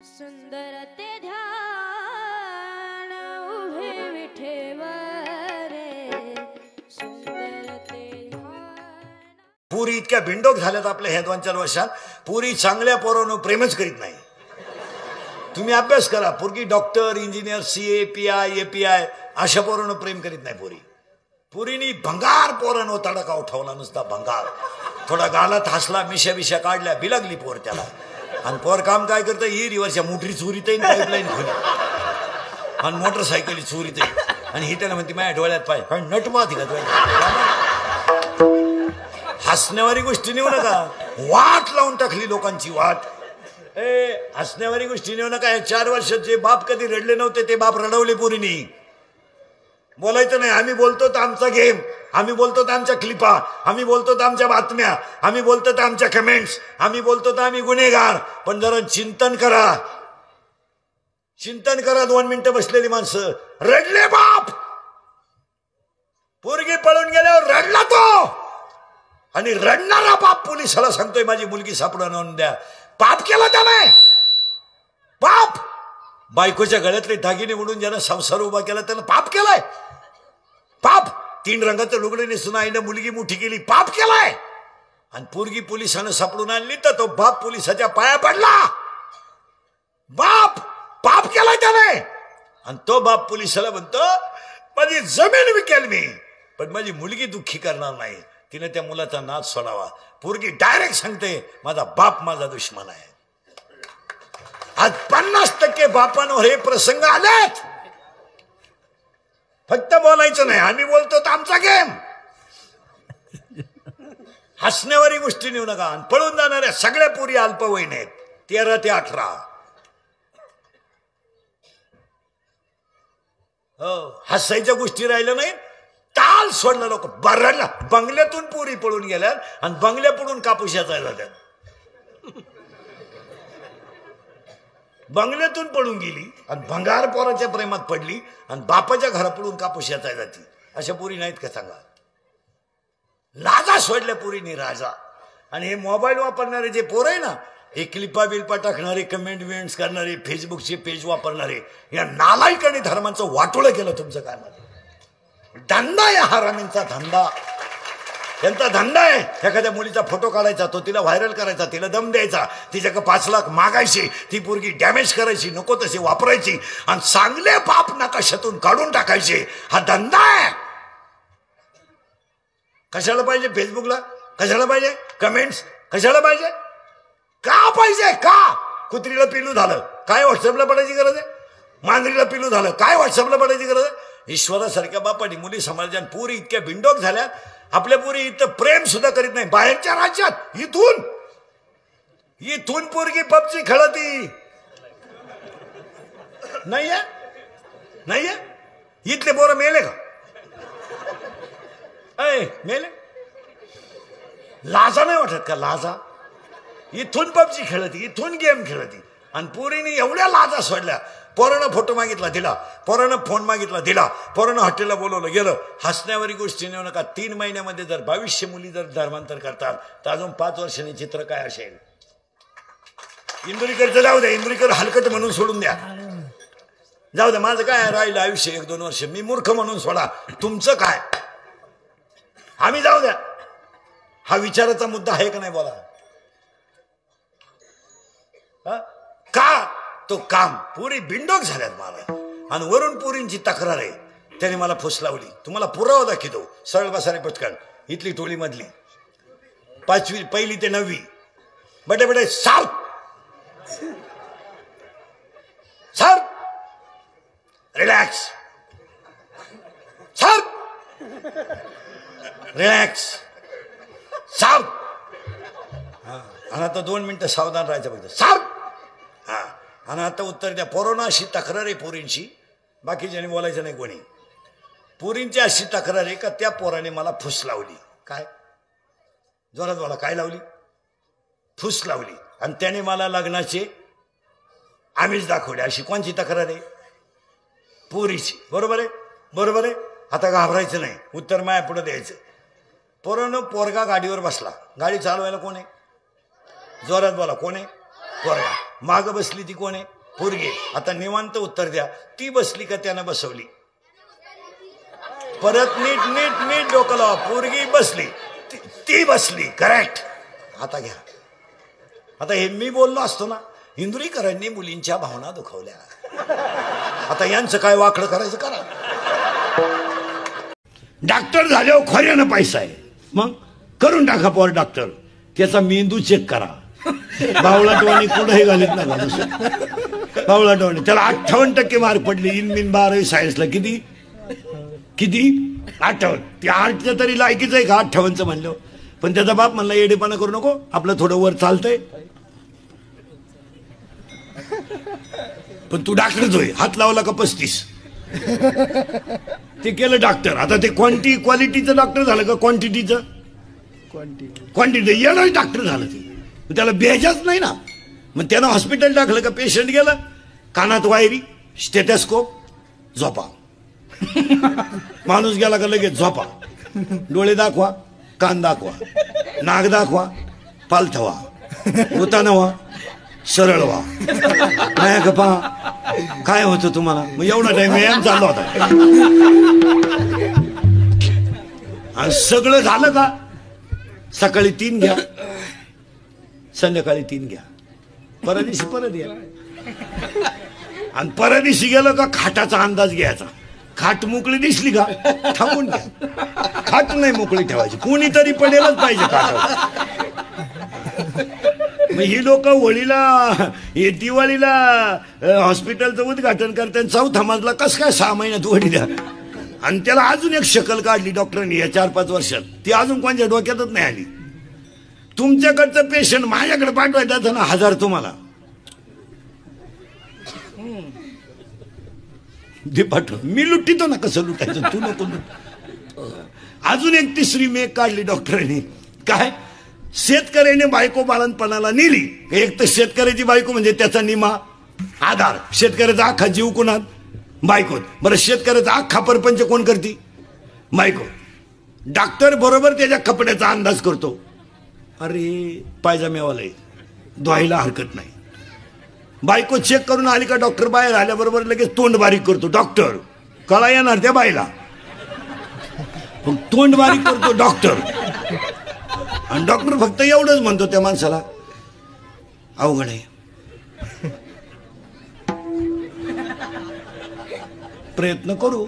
सुंदर ते ध्यान उभे विठेवर सुंदर ते पुरी इतक्या बिंडोक झाल्यात आपल्या ह्या 2-4 वर्षात पुरी चांगल्या पोरांनो प्रेमच करीत नाही। तुम्ही अभ्यास करा, पुरगी doctor engineer CA PI API अशा पोरांनो प्रेम करीत नाही। पुरीनी भंगार पोरांनो तडका उठवला, नुसता भंगार। थोडा गालात हसला, मिशा बिशा काढल्या, बिलगली पोर त्याला। आणि पोर काम काय करतं, ही रिवर्सच्या मोटरी चोरीत येईन, पाईपलाईन खोली आणि मोटरसायकली चोरीत येईन। आणि ही त्याला म्हणते माझ्या डोळ्यात पाय नटमाती का हसण्यावारी गोष्टी नेऊ नका, वाट लावून टाकली लोकांची वाट। हसण्यावारी गोष्टी नेऊ नका। 4 वर्षात जे बाप कधी रडले नव्हते ते बाप रडवले पोरीनी। बोलायचं नाही, आम्ही बोलतो तर आमचा गेम, आम्ही बोलतो तर आमच्या क्लिपा, आम्ही बोलतो तर आमच्या बातम्या, आम्ही बोलतो तर आमच्या कमेंट्स, आम्ही बोलतो तर आम्ही गुन्हेगार। पण जरा चिंतन करा, चिंतन करा। 2 मिनिटं बसलेली माणसं रडले बाप, पोरगी पळून गेल्यावर रडला तो। आणि रडणारा बाप पोलिसाला सांगतोय माझी मुलगी सापडून आणून द्या। पाप केला त्याने, पाप। बायकोच्या गळ्यातले दागिने म्हणून ज्यानं संसार उभा केला त्यानं पाप केलाय, पाप। 3 रंगाचं लुगडे नेसून आईनं मुलगी मोठी केली, पाप केलाय। आणि पोरगी पोलिसानं सापडून आणली तर तो बाप पोलिसाच्या पाया पडला, बाप पाप केलाय त्याने। आणि तो बाप पोलिसाला म्हणतो माझी जमीन विकेल मी, पण माझी मुलगी दुःखी करणार नाही। तिने त्या मुलाचा नाच सोडावा। पोरगी डायरेक्ट सांगते माझा बाप माझा दुश्मन आहे। आज 50% बापांवर हे प्रसंग आलेत। फक्त बोलायचं नाही, आम्ही बोलतो तर आमचा गेम। हसण्यावारी गोष्टी नेऊ नका। आणि पळून जाणाऱ्या सगळ्या पोरी अल्पवयीन आहेत, 13 ते 18। हो, हसायच्या गोष्टी राहिल्या नाही, ताल सोडला। लोक बरडला, बंगल्यातून पोरी पळून गेल्या आणि बंगल्या पडून कापूशाचा जात्यात। बंगल्यातून पळून गेली आणि भंगार पोराच्या प्रेमात पडली आणि बापाच्या घरापडून कापूशाचा जाती। अशा पोरी नाहीत का सांगा? लाजा सोडल्या पोरीनी, राजा। आणि हे मोबाईल वापरणारे जे पोर आहे ना, हे क्लिपा बिल्पा टाकणारे, कमेंट्स करणारे, फेसबुकचे पेज वापरणारे, या नालायक आणि धर्मांचं वाटोळं केलं तुमचं काय मत? धंदा या हरामींचा धंदा, त्यांचा धंदा आहे। एखाद्या मुलीचा फोटो काढायचा, तो तिला व्हायरल करायचा, तिला दम द्यायचा, तिच्याकडे 5 लाख मागायची, ती पोरगी डॅमेज करायची, नको तशी वापरायची आणि चांगले बाप नकाशातून काढून टाकायचे। हा धंदा आहे। कशाला पाहिजे फेसबुकला? कशाला पाहिजे कमेंट्स? कशाला पाहिजे? का पाहिजे? का? कुत्रीला पिलू झालं काय व्हॉट्सअपला पडायची गरज आहे? मांजरीला पिलू झालं काय व्हॉट्सअपला पडायची गरज आहे? ईश्वरासारख्या बापाने मुली समाजात पुरी इतक्या बिंडोक झाल्या। आपल्या पुरी इथं प्रेम सुद्धा करीत नाही, बाहेरच्या राज्यात इथून पोरगी पबजी खेळती नाहीये, नाहीये। इथले पोरं मेले का? मेले? लाजा नाही वाटत का? लाजा। इथून पबजी खेळती, इथून गेम खेळती आणि पोरीने एवढ्या लाजा सोडल्या। पोरानं फोटो मागितला दिला, पोरानं फोन मागितला दिला, पोरानं हॉटेलला बोलवलं गेलं। हसण्यावारी गोष्टी नेऊ नका। 3 महिन्यामध्ये जर 2200 मुली जर धर्मांतर करतात तर अजून 5 वर्षांनी चित्र काय असेल? इंदुरीकरचं जाऊ द्या, इंदुरीकर हलकट म्हणून सोडून द्या, जाऊ द्या। माझं काय राहिलं आयुष्य 1-2 वर्ष, मी मूर्ख म्हणून सोडा। तुमचं काय? आम्ही जाऊ द्या। हा विचाराचा मुद्दा आहे का नाही बोला? का तो काम पुरी बिंडोक झाल्यात मला। आणि वरून पुरींची तक्रार आहे, त्याने मला फुस लावली। तुम्हाला पुरावा दाखवतो, सरळ बसारे पटकन। इथली टोळी मधली 5वी 1ली ते 9वी बडे बडे south sir relax, sir relax, south. आणि आता 2 मिनिटं सावधान राहायचं पाहिजे, साउथ। हा, आणि आता उत्तर द्या। पोरांना अशी तक्रार आहे पोरींची, बाकीच्याने बोलायचं नाही कोणी। पोरींची अशी तक्रार आहे का त्या पोराने मला फुस लावली। काय? जोरात बोला, काय लावली? फुस लावली। आणि त्याने मला लग्नाचे आमिष दाखवले, अशी कोणची तक्रार आहे? पोरीची। बरोबर आहे, बरोबर आहे। आता घाबरायचं नाही, उत्तर माया पुढे द्यायचं। पोरानं पोरगा गाडीवर बसला, गाडी चालवायला कोण आहे? जोरात बोला, कोण आहे? पोरगा। माग बसली ती कोण आहे? पोरगी. आता निवांत उत्तर द्या, ती बसली का त्यानं बसवली? परत नीट नीट नीट डोकं लावा. पोरगी बसली, ती बसली. करेक्ट. आता घ्या. आता हे मी बोललो असतो ना, इंदुरीकरांनी मुलींच्या भावना दुखवल्या. आता यांचं काय वाकडं करायचं करा. डॉक्टर झाल्यावर खऱ्यानं पैसा आहे, मग करून टाका पोर डॉक्टर. त्याचा मेंदू चेक करा. बावळाटवाणी कुठेही घालीत ना घालू. बावळाटवाणी. त्याला 58% मार्क पडले. इन 12वी सायन्सला. किती 58. त्या 8च्या तरी लायकीच आहे का 58चं म्हणलं? पण त्याचा बाप म्हणला येडेपणा करू नको, आपलं थोडं वर चालतंय. पण तू डॉक्टरच होय, हात लावला का 35. ते केलं डॉक्टर. आता ते क्वालिटीचं डॉक्टर झालं का क्वांटिटीचं? क्वांटिटी. येणार डॉक्टर झालं ते. त्याला बेजाच नाही ना. मग त्यानं हॉस्पिटल टाकलं का पेशंट गेला, कानात वायरी, स्टेथोस्कोप, झोपा. माणूस गेला का लगेच झोपा. डोळे दाखवा, कान दाखवा, नाक दाखवा, पालथ व्हा, उताना व्हा, सरळ व्हा. नाही का पहा काय होतं तुम्हाला. मग एवढा टाइम व्यायाम चालला होता. आणि सगळं झालं का सकाळी 3 घ्या, संध्याकाळी 3 घ्या, परदिवशी परत या. आणि परदिवशी गेलं का खाटाचा अंदाज घ्यायचा. खाट मोकळी दिसली का थांबून घ्या. खाट नाही मोकळी ठेवायची, कोणीतरी पडेलच पाहिजे खाटावर. मग ही लोक होळीला दिवाळीला हॉस्पिटलचं उद्घाटन करतात, 4था मजला कस काय 6 महिन्यात वडी द्या. आणि त्याला अजून एक शकल काढली डॉक्टरांनी या 4-5 वर्षात. ती अजून कोणत्या डोक्यातच नाही आली. तुमच्याकडचं पेशंट माझ्याकडे पाठवायचं ना 1000 तुम्हाला दे पाठव. मी लुटितो ना, कसं लुटायचं तू नको लुट. अजून एक 3री मेक काढली डॉक्टरांनी. काय? शेतकऱ्याने बायको बाळणपणाला नेली. एक तर शेतकऱ्याची बायको म्हणजे त्याचा निमा आधार. शेतकऱ्याचा अख्खा जीव कोणात? बायकोत. बरं, शेतकऱ्याचा अख्खा परपंच कोण करते? बायको. डॉक्टर बरोबर त्याच्या कपड्याचा अंदाज करतो. अरे पायजामेवाला धुवायला हरकत नाही. बायको चेक करून आली का डॉक्टर बाहेर आल्याबरोबर लगेच तोंड बारीक करतो. डॉक्टर कळा येणार त्या बाईला, पण तोंड बारीक करतो डॉक्टर. आणि डॉक्टर फक्त एवढंच म्हणतो त्या माणसाला, अवघड आहे, प्रयत्न करू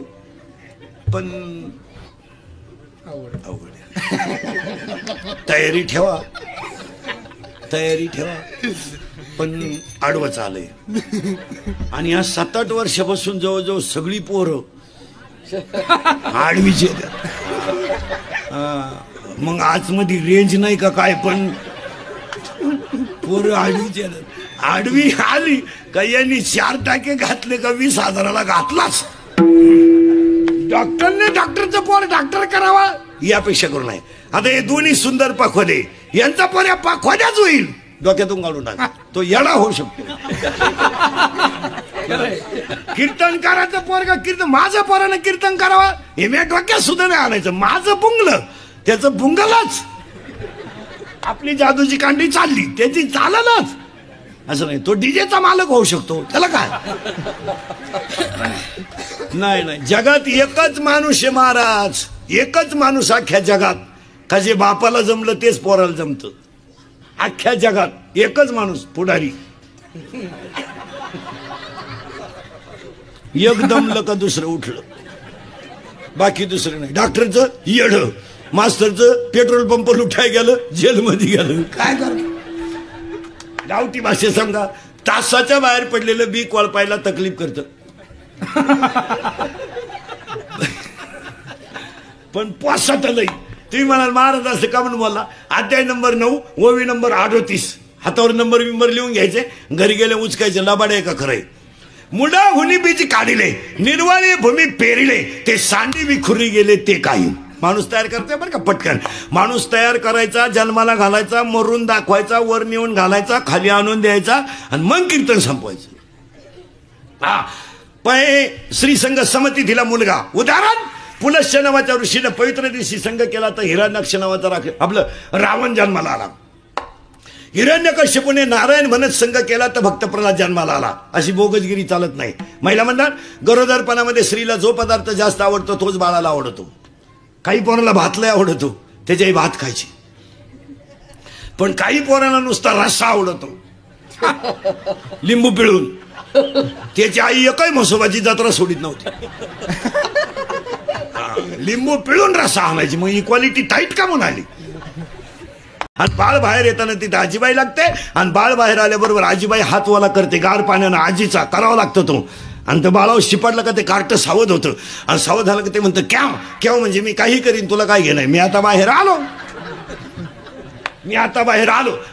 पण अवघड आहे. तयारी ठेवा पण आडवं चालय. आणि या 7-8 वर्षापासून जवळजवळ सगळी पोरं आडवीची येतात. मग आजमध्ये रेंज नाही का काय, पण पोरं आडवीची येतात. आडवी आली का यांनी 4 टाके घातले का 20,000ला घातलाच. डॉक्टरने डॉक्टरचं पोर डॉक्टर करावा यापेक्षा करू नये. आता हे दोन्ही सुंदर पाखोदे, यांचा पोर पाखोद्याच होईल. डोक्यातून काढून टाका, तो येडा होऊ शकतो. कीर्तनकाराचं पोरगा माझं पोरानं कीर्तन करावा हे मी डोक्यात सुद्धा नाही आणायचं. माझं बुंगलं त्याचं बुंगलच. आपली जादूची कांडी चालली त्याची चाललच असं नाही. तो डीजेचा मालक होऊ शकतो, त्याला काय. नाही, जगात एकच माणूस आहे महाराज, एकच माणूस अख्ख्या जगात का जे बापाला जमलं तेच पोराला जमतं. अख्ख्या जगात एकच माणूस पुढारी. एक दमलं का दुसरं उठलं, बाकी दुसरं नाही. डॉक्टरचं येड, मास्तरचं पेट्रोल पंप लुटाय गेलं, जेलमध्ये गेलं. काय कर गावठी भाषेत सांगा, तासाच्या बाहेर पडलेलं बी कोळपायला तकलीफ करतं. पण पोसात लई. तुम्ही म्हणाल महाराज असं का म्हणून बोलला. अध्याय नंबर 9 ओवी नंबर 38 हातावर नंबर लिहून घ्यायचे, घरी गेले उचकायचे. लबाड आहे का खरंय. मुडा हुनी बीज काढिले, निर्वाळी भूमी पेरिले, ते सांडी विखुरी गेले ते काही. माणूस तयार करते बरं का पटकन. माणूस तयार करायचा, जन्माला घालायचा, मरून दाखवायचा, वर नेऊन घालायचा, खाली आणून द्यायचा आणि मग कीर्तन संपवायचं. हा पै श्रीसंग समती दिला मुलगा. उदाहरण, पुलश्य नावाच्या ऋषीनं पवित्र दिवशी संघ केला तर हिरण्यक्ष नावाचा आपलं रावण जन्माला आला. हिरण्यकश्यपूने नारायण म्हणत संग केला तर भक्त प्रल्हाद जन्माला आला. अशी बोगसगिरी चालत नाही. महिला म्हणतात गरोदरपणामध्ये स्त्रीला जो पदार्थ जास्त आवडतो तोच बाळाला आवडतो. काही पोराला भात लय आवडतो, त्याच्याही भात खायची. पण काही पोरांना नुसता रस्सा आवडतो लिंबू पिळून. त्याची आई एकही म्हसोबाची जत्रा सोडित नव्हती. लिंबू पिळून रस्सा आणायची. मग इक्वालिटी टाईट का म्हणून आली. आणि बाळ बाहेर येताना तिथे आजीबाई लागते. आणि बाळ बाहेर आल्याबरोबर आजीबाई हातवाला करते गार पाण्यानं. आजीचा करावा लागतो तो. आणि त्या बाळावर शिपडलं का ते कार्ट सावध होतं. आणि सावध झालं का ते म्हणतं केव्हा केव्हा म्हणजे मी काही करीन, तुला काय घेणं, मी आता बाहेर आलो.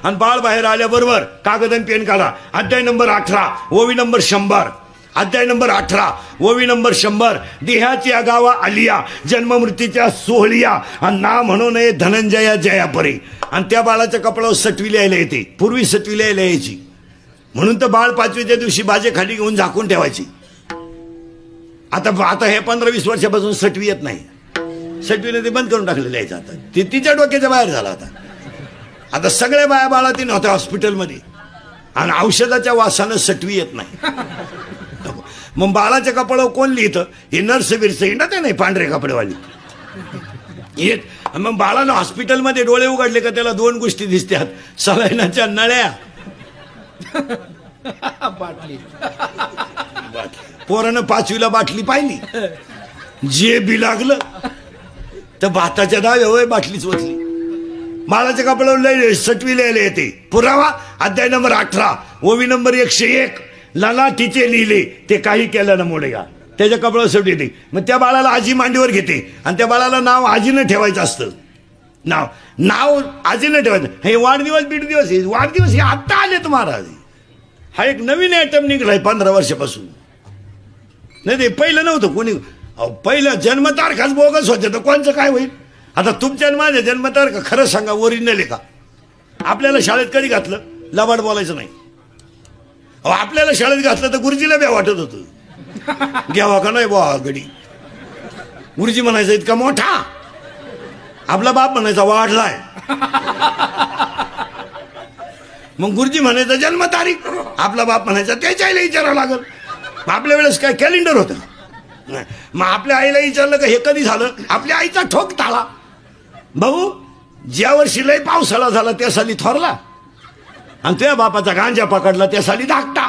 आणि बाळ बाहेर आल्याबरोबर कागद आणि पेन काढा. अध्याय नंबर 18 ओवी नंबर 100. अध्याय नंबर 18 ओवी नंबर 100. देहाची अगावा आलिया जन्म मृत्यूच्या सोहळिया आणि ना म्हणू नये धनंजया जयापरी. आणि त्या बाळाच्या कपडावर सटवी लिहायला येते. पूर्वी सटवी लिहायला यायची म्हणून तर बाळ 5वीच्या दिवशी बाजे खाली घेऊन झाकून ठेवायची. आता हे 15-20 वर्षापासून सटवी येत नाही. सटवीने ते बंद करून टाकलेलं यायचं. आता ते तिच्या डोक्याच्या बाहेर झाला. आता सगळ्या बाया बाळा ती नव्हत्या हॉस्पिटलमध्ये. आणि औषधाच्या वासानं सटवी येत नाही. मग बाळाच्या कपड्यावर कोण लिहितं, हे नर्स बिर्स हिंडत नाही पांढरे कपडेवाली येत. मग बाळानं हॉस्पिटलमध्ये डोळे उघडले का त्याला 2 गोष्टी दिसतात, सलाईनाच्या नळ्या, बाटली. पोरानं 5वीला बाटली पाहिली, जे बी लागलं तर भाताच्या डाव्या बाटलीच ओतली. बाळाच्या कपड्यावर लय सटवी लिहायला येते. पुरावा अध्याय नंबर 18 ओवी नंबर 101. ललाटीचे लिहिले ते काही केलं ना मोडेगा. त्याच्या कपड्यावर सटवी येते. मग त्या बाळाला आजी मांडीवर घेते आणि त्या बाळाला नाव आजीनं ठेवायचं असतं. नाव आजीनं ठेवायचं. हे वाढदिवस बिडदिवस, हे वाढदिवस हे आत्ता आलेत महाराज. हा एक नवीन आयटम निघलाय 15 वर्षापासून. नाही ते पहिलं नव्हतं कोणी. पहिलं जन्मतारखाच बोगस होते तर कोणचं काय होईल. आता तुमच्या माझ्या जन्मतारखा खरं सांगा ओरिजिनल आहे का. आपल्याला शाळेत कधी घातलं, लबाड बोलायचं नाही. आपल्याला शाळेत घातलं तर गुरुजीला बी वाटत होतं, घ्यावा का नाही बुवा गडी. गुरुजी म्हणायचा इतका मोठा, आपला बाप म्हणायचा वाढलाय. मग गुरुजी म्हणायचा जन्मतारीख, आपला बाप म्हणायचा त्याच्याला विचारावं लागल. आपल्या वेळेस काय कॅलेंडर होतं. मग आपल्या आईला विचारलं का हे कधी झालं, आपल्या आईचा ठोक ताळा. भाऊ ज्या वर्षी लय पावसाळा झाला त्या साली थोरला, आणि तुझ्या बापाचा गांजा पकडला त्या साली धाकटा.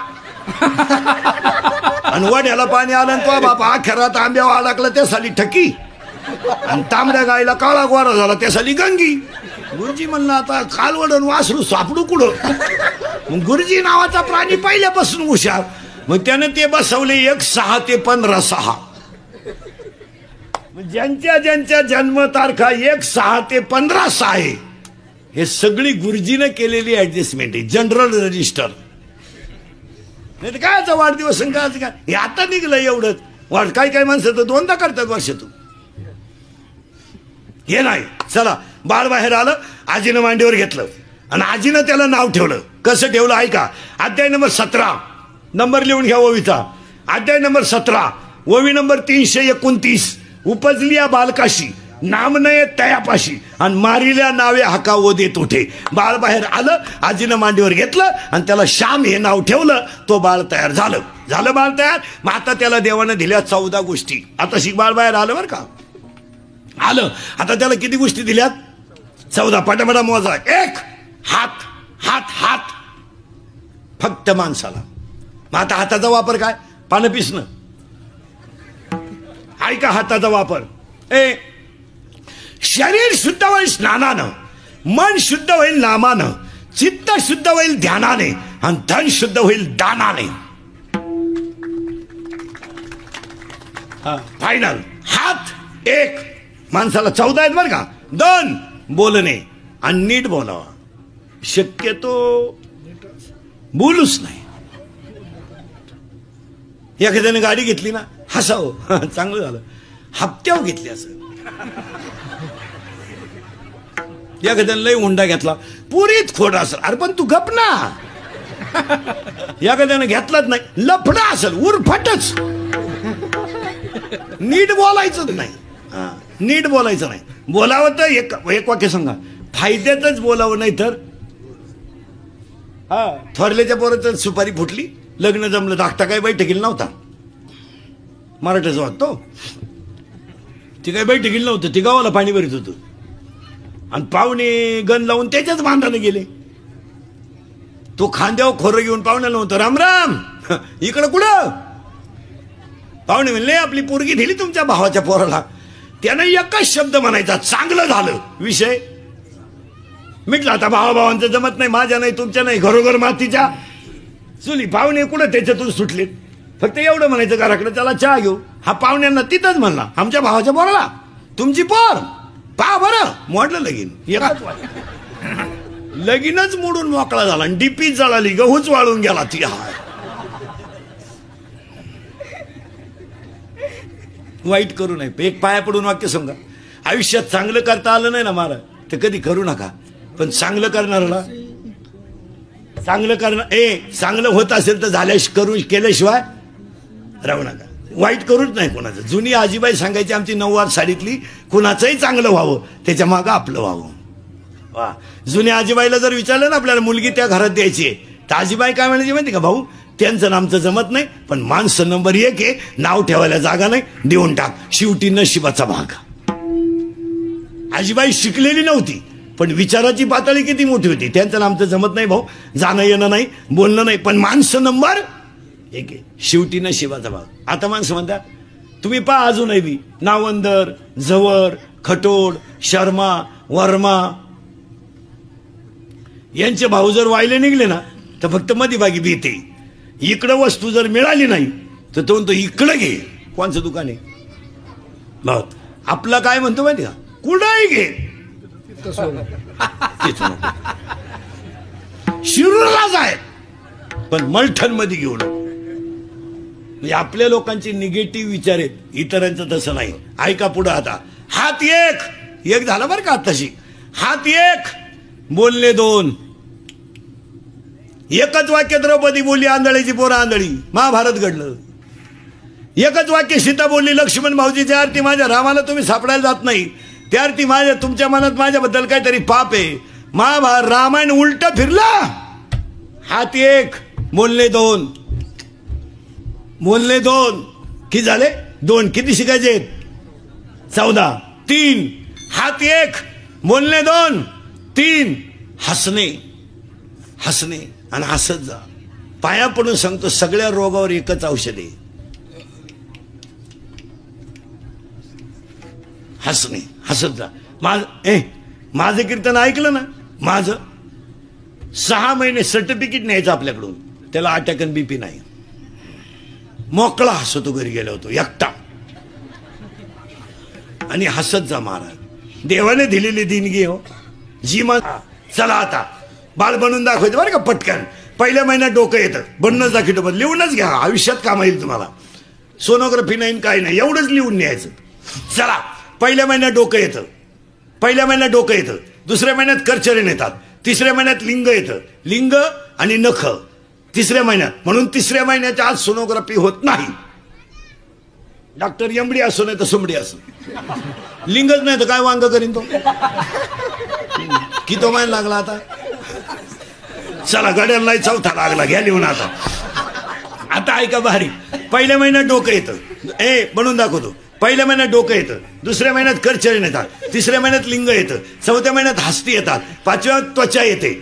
आणि वड्याला पाणी आलं आणि तुझा बापा अखेरात आंब्यावर अडकला त्या साली ठकी. आणि तांबड्या गायला काळा गोरा झाला त्या साली गंगी. गुरुजी म्हणलं आता कालवडून वासरू सापडू कुठं. मग गुरुजी नावाचा प्राणी पहिल्यापासून हुशार. मग त्यानं ते बसवले 1-6 ते 15-6. ज्यांच्या ज्यांच्या जन्मतारखा 1-6 ते 15-6 आहे. हे सगळी गुरुजीनं केलेली ऍडजस्टमेंट आहे. General register. नाही तर कायचा वाढदिवस काय हे आता निघलं एवढंच. काही काही माणसं तर 2दा करतात वर्षातून. हे नाही. चला बाळ बाहेर आलं, आजीनं मांडीवर घेतलं आणि आजीनं त्याला नाव ठेवलं. कसं ठेवलं ऐका. अध्याय नंबर 17 नंबर लिहून घ्या ओवीचा. अध्याय नंबर 17 ओवी नंबर 329. उपजलिया बालकाशी नामनये तयापाशी आणि मारिल्या नावे हाका ओ देत उठे. बाळ बाहेर आलं, आजीनं मांडीवर घेतलं आणि त्याला श्याम हे नाव ठेवलं. तो बाळ तयार झालं बाळ तयार. मग आता त्याला देवानं दिल्या 14 गोष्टी. आता शिक बाळ बाहेर आलं बरं का. आलं आता त्याला किती गोष्टी दिल्यात, 14. पटापटा मोजा. 1 हात हात हात फक्त माणसाला. मग आता हाताचा वापर काय, पानं पिसणं. ऐका हाताचा वापर. शरीर शुद्ध होईल स्नानानं, मन शुद्ध होईल नामानं, चित्त शुद्ध होईल ध्यानाने आणि धन शुद्ध होईल दानाने. फायनल. हात 1 माणसाला 14 आहेत बरं का. 2 बोलणे आणि नीट बोलावा. शक्यतो बोलूच नाही. एखाद्याने गाडी घेतली ना हसावं, चांगलं झालं. हप्त्यावर घेतली असं. एखाद्याने लय हुंडा घेतला, पुरीत खोड असेल. अरे पण तू गप ना. एखाद्याने घेतलाच नाही, लफडा असेल उरफाटच. नीट बोलायचंच नाही. नीट बोलायचं नाही. बोलावं तर एक वाक्य सांगा, फायद्यातच बोलावं, नाही तर हा थोरल्याच्या पोराचं सुपारी फुटली, लग्न जमलं, धाकटा काही बैठकीला नव्हता, मराठाचा वाटतो, ती काही बैठकीला नव्हतं, ती गावाला पाणी भरीत होतं आणि पाहुणे गण लावून त्याच्याच बांधाने गेले. तो खांद्यावर खोरं घेऊन पाहुण्याला नव्हतं, राम राम इकडं कुठं. पाहुणे म्हणले आपली पोरगी दिली तुमच्या भावाच्या पोराला. त्यानं एकच शब्द म्हणायचा, चांगलं झालं, विषय मिटला. आता भावाभावांचं जमत नाही, माझ्या नाही तुमच्या नाही, घरोघर मातीच्या चुली. पाहुणे कुठं त्याच्यातून सुटलेत, फक्त एवढं म्हणायचं घराकडे चला चहा घेऊ. हा पाहुण्यांना तिथंच म्हणला, आमच्या भावाच्या पोराला तुमची पोर पहा बरं, मोडलं लगीन. लगीनच मोडून मोकळा झाला आणि डीपी जळाली, गहूच वाळून गेला. ती वाईट करू नये. एक पाया पडून वाक्य सांगा, आयुष्यात चांगलं करता आलं नाही ना मला तर कधी करू नका, पण चांगलं करणाऱ्याला चांगलं होत असेल तर केल्याशिवाय राहू नका. वाईट करूच नाही कोणाचं. जुनी आजीबाई सांगायची आमची 9वार साडीतली, कुणाचंही चांगलं व्हावं त्याच्या मागं आपलं व्हावं. वा, जुन्या आजीबाईला जर विचारलं ना आपल्याला मुलगी त्या घरात द्यायची तर आजीबाई काय म्हणायची माहिती का, भाऊ त्यांचं आमचं जमत नाही, पण माणसं नंबर 1 आहे, नाव ठेवायला जागा नाही, देऊन टाक, शेवटी नशिबाचा भाग. आजीबाई शिकलेली नव्हती पण विचाराची पातळी किती मोठी होती. त्यांचं आमचं जमत नाही भाऊ, जाणं येणं नाही, बोलणं नाही, पण माणसं नंबर 1 आहे, शेवटी नशिबाचा भाग. आता माणसं म्हणतात तुम्ही पहा अजूनही बी नावंदर, झवर, खटोड, शर्मा, वर्मा यांचे भाऊ जर वायले निघले ना तर फक्त मधीभागी भीते. इकडं वस्तू जर मिळाली नाही तर तो म्हणतो इकडं घे. कोणचं दुकान आहे आपलं, काय म्हणतो माहिती का, कुठंही घे, शिरूरला जाय पण मलठण मध्ये घेऊ नको. म्हणजे आपल्या लोकांचे निगेटिव्ह विचार आहेत, इतरांचं तसं नाही. ऐका पुढं आता, हात एक झालं बरं का आत्ताशी. हात एक, बोलले 2. एकच वाक्य द्रौपदी बोलली आंधळीची पोरं आंधळी, महाभारत घडलं. एकच वाक्य सीता बोलली लक्ष्मण भाऊजीची आरती माझ्या रामाला तुम्ही सापडायला जात नाही, त्या आरती माझ्या तुमच्या मनात माझ्याबद्दल काहीतरी पाप आहे. महाभारत रामायण उलट फिरला. हात एक, बोलले 2. बोलले 2 किती झाले, 2 किती शिकायचे 14. 3 हात एक, बोलणे 2. 3 हसणे आणि हसत जा. पाया पडून सांगतो सगळ्या रोगावर एकच औषध आहे, हसणे. हसत जा. माझं कीर्तन ऐकलं ना, माझं 6 महिने सर्टिफिकेट न्यायचं आपल्याकडून, त्याला अटॅक आणि BP नाही, मोकळा हसतो घरी गेलो होतो एकटा. आणि हसत जा महाराज, देवाने दिलेली देणगी हो जी. चला आता बाळ बनून दाखवायचं बरं का पटकन. पहिल्या महिन्यात डोकं येतं, बनणंच दाखवतो, लिहूनच घ्या, आयुष्यात काम येईल तुम्हाला. सोनोग्राफी नाही काय नाही, एवढंच लिहून न्यायचं. चला, पहिल्या महिन्यात डोकं येतं, दुसऱ्या महिन्यात करचरण येतात, तिसऱ्या महिन्यात लिंग येतं, लिंग आणि नख तिसऱ्या महिन्यात. म्हणून तिसऱ्या महिन्याच्या आज सोनोग्राफी होत नाही. डॉक्टर एमडी असो नाही तर सुमडी असो, लिंगच नाही तर काय वांग करीन तो. किती महिना लागला आता. चला गड्याला 4था लागला, घ्या लिहून आता. आता ऐका भारी. पहिल्या महिन्यात डोकं येतं, बनवून दाखवतो. पहिल्या महिन्यात डोकं येतं, दुसऱ्या महिन्यात करचरण येतात, तिसऱ्या महिन्यात लिंग येतं, 4थ्या महिन्यात हस्ती येतात, 5व्यात त्वचा येते,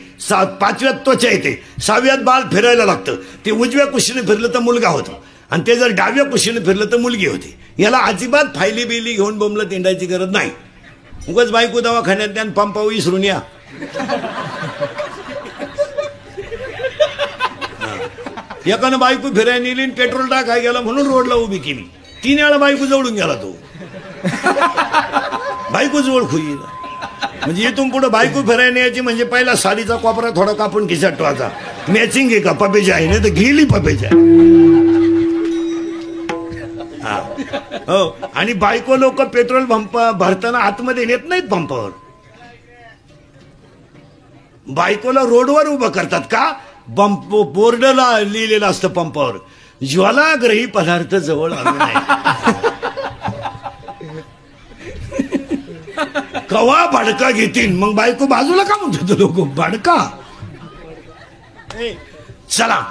5व्यात त्वचा येते, 6व्यात बाळ फिरायला लागतं. ते उजव्या कुशीने फिरलं तर मुलगा होतो आणि ते जर डाव्या कुशीने फिरलं तर मुलगी होते. याला अजिबात फायली बिली घेऊन बोंबलं तिंडायची गरज नाही. उगाच बायको दवाखान्यात त्यान पंपावर विसरून या. एकानं बायको फिरायला नेली, पेट्रोल टाकाय गेला म्हणून रोडला उभी केली. 3 वेळा बायको जवळून गेला तो. बायको जवळ खुई. म्हणजे इथून पुढे बायको फिरायला यायची म्हणजे पहिला साडीचा कोपरा थोडा कापून खिशात ठेवायचा. मॅचिंग आहे का पपेजा आहे, नाही तर गेली पपेजा. हो, आणि बायको लोक पेट्रोल पंप भरताना आतमध्ये नेत नाहीत पंपावर, बायकोला रोडवर उभं करतात. का, बोर्डला लिहिलेलं असतं पंपावर, ज्वालाग्रही पदार्थ जवळ आणू नये. कवा भडका घेतील, मग बायको बाजूला का म्हणतो लोक भडका. चला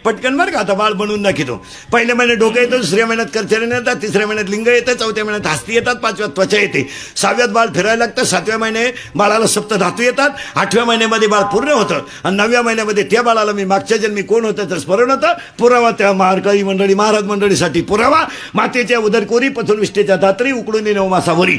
पटकन बरं का आता बाळ बनवून दाखवतो. पहिल्या महिन्यात डोकं येतं, दुसऱ्या महिन्यात करचरण येतात, तिसऱ्या महिन्यात लिंग येतं, चौथ्या महिन्यात हस्ती येतात, पाचव्यात त्वचा येते, 6व्यात बाळ फिरायला लागतं, 7व्या महिने बाळाला सप्त धातू येतात, 8व्या महिन्यामध्ये बाळ पूर्ण होतं आणि 9व्या महिन्यामध्ये त्या बाळाला मी मागच्या जन्मी कोण होतं तर स्मरण होतं. पुरावा त्या मारकळी मंडळी महाराज मंडळीसाठी पुरावा. मातेच्या उदरकोरी पथून विष्ठेच्या दात्री उकडून नवमासावरी